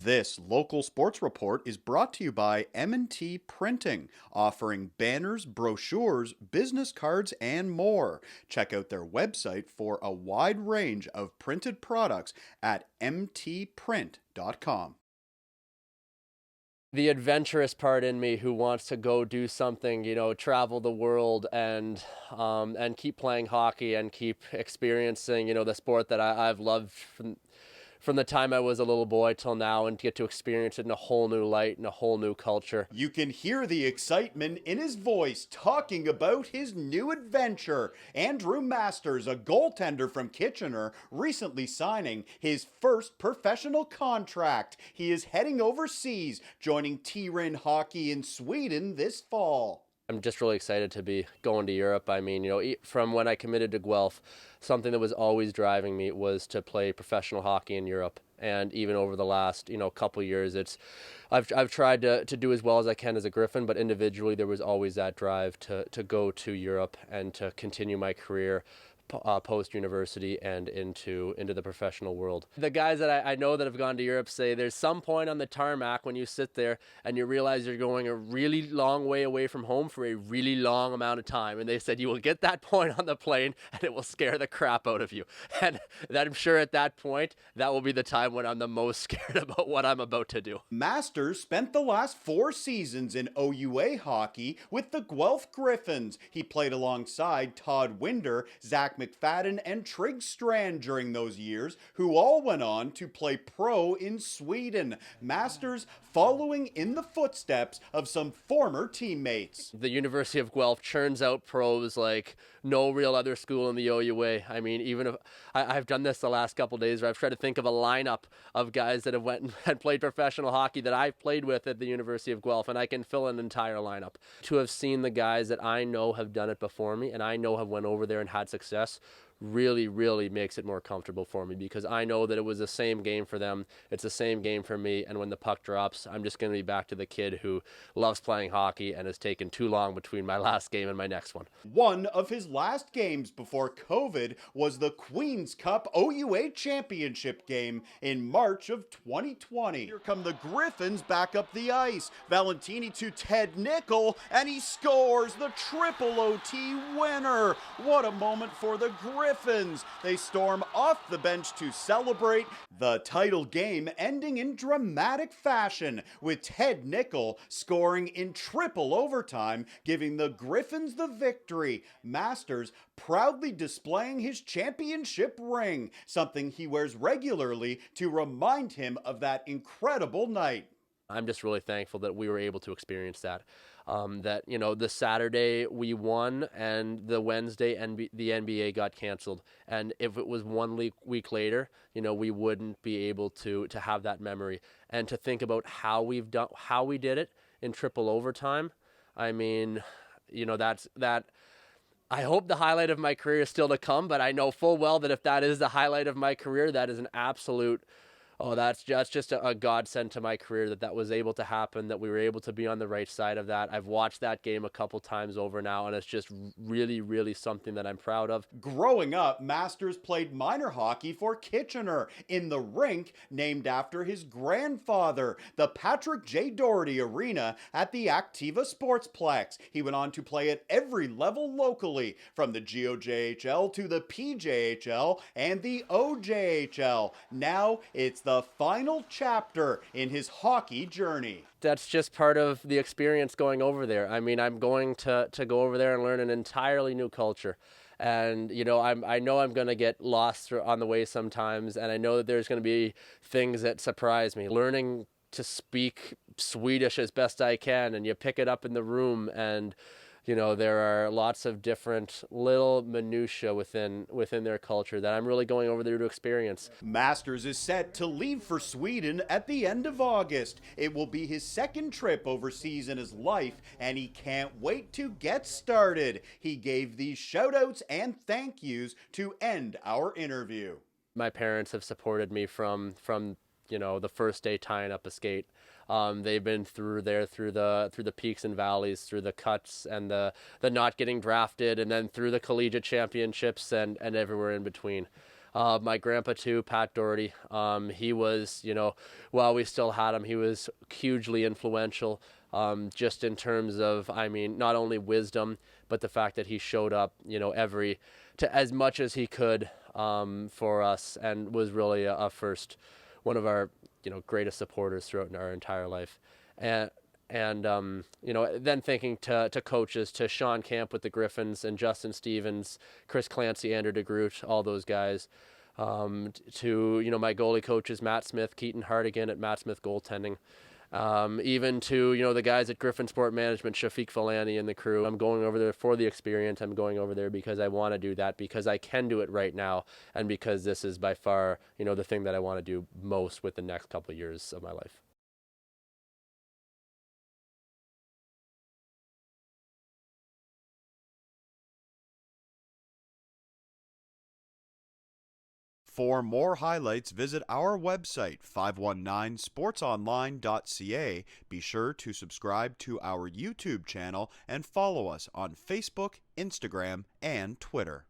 This local sports report is brought to you by M&T Printing, offering banners, brochures, business cards, and more. Check out their website for a wide range of printed products at mtprint.com. The adventurous part in me who wants to go do something, travel the world and keep playing hockey and keep experiencing, the sport that I've loved from the time I was a little boy till now, and get to experience it in a whole new light and a whole new culture. You can hear the excitement in his voice talking about his new adventure. Andrew Masters, a goaltender from Kitchener, recently signing his first professional contract. He is heading overseas, joining Tyringe Hockey in Sweden this fall. I'm just really excited to be going to Europe. I mean, from when I committed to Guelph, something that was always driving me was to play professional hockey in Europe. And even over the last, couple years, I've tried to do as well as I can as a Griffin, but individually there was always that drive to go to Europe and to continue my career post-university and into the professional world. The guys that I know that have gone to Europe say there's some point on the tarmac when you sit there and you realize you're going a really long way away from home for a really long amount of time. And they said you will get that point on the plane and it will scare the crap out of you. And that I'm sure at that point, that will be the time when I'm the most scared about what I'm about to do. Masters spent the last 4 seasons in OUA hockey with the Guelph Gryphons. He played alongside Todd Winder, Zach McFadden, and Trigg Strand during those years, who all went on to play pro in Sweden. Masters following in the footsteps of some former teammates. The University of Guelph churns out pros like no real other school in the OUA. I mean, even if I've done this the last couple of days, where I've tried to think of a lineup of guys that have went and played professional hockey that I've played with at the University of Guelph, and I can fill an entire lineup. To have seen the guys that I know have done it before me and I know have went over there and had success really makes it more comfortable for me, because I know that it was the same game for them, it's the same game for me, and when the puck drops, I'm just going to be back to the kid who loves playing hockey and has taken too long between my last game and my next one. One of his last games before COVID was the Queen's Cup OUA Championship game in March of 2020. Here come the Gryphons back up the ice. Valentini to Ted Nickel, and he scores the triple OT winner. What a moment for the Gryphons. They storm off the bench to celebrate, the title game ending in dramatic fashion, with Ted Nickel scoring in triple overtime, giving the Gryphons the victory. Masters proudly displaying his championship ring, something he wears regularly to remind him of that incredible night. I'm just really thankful that we were able to experience that. The Saturday we won, and the Wednesday the NBA got canceled. And if it was 1 week later, we wouldn't be able to have that memory. And to think about how we did it in triple overtime. I mean, that's that. I hope the highlight of my career is still to come, but I know full well that if that is the highlight of my career, that is an absolute. Oh, that's just a godsend to my career that was able to happen, that we were able to be on the right side of that. I've watched that game a couple times over now, and it's just really something that I'm proud of. Growing up, Masters played minor hockey for Kitchener in the rink named after his grandfather, the Patrick J. Doherty Arena at the Activa Sportsplex. He went on to play at every level locally, from the GOJHL to the PJHL and the OJHL. Now it's the final chapter in his hockey journey. That's just part of the experience going over there. I mean, I'm going to go over there and learn an entirely new culture. And, I know I'm going to get lost on the way sometimes, and I know that there's going to be things that surprise me. Learning to speak Swedish as best I can, and you pick it up in the room, and there are lots of different little minutiae within their culture that I'm really going over there to experience. Masters is set to leave for Sweden at the end of August. It will be his second trip overseas in his life, and he can't wait to get started. He gave these shout-outs and thank yous to end our interview. My parents have supported me from the first day tying up a skate. They've been through the peaks and valleys, through the cuts and the not getting drafted, and then through the collegiate championships and everywhere in between. My grandpa too, Pat Doherty. He was, while we still had him, he was hugely influential. Just in terms of, not only wisdom, but the fact that he showed up, to as much as he could for us, and was really one of our, greatest supporters throughout our entire life. And then thinking to coaches, to Sean Camp with the Gryphons and Justin Stevens, Chris Clancy, Andrew DeGroot, all those guys, to, my goalie coaches, Matt Smith, Keaton Hartigan at Matt Smith Goaltending, even to, the guys at Griffin Sport Management, Shafiq Falani and the crew. I'm going over there for the experience. I'm going over there because I want to do that, because I can do it right now, and because this is by far, the thing that I want to do most with the next couple of years of my life. For more highlights, visit our website, 519sportsonline.ca. Be sure to subscribe to our YouTube channel and follow us on Facebook, Instagram, and Twitter.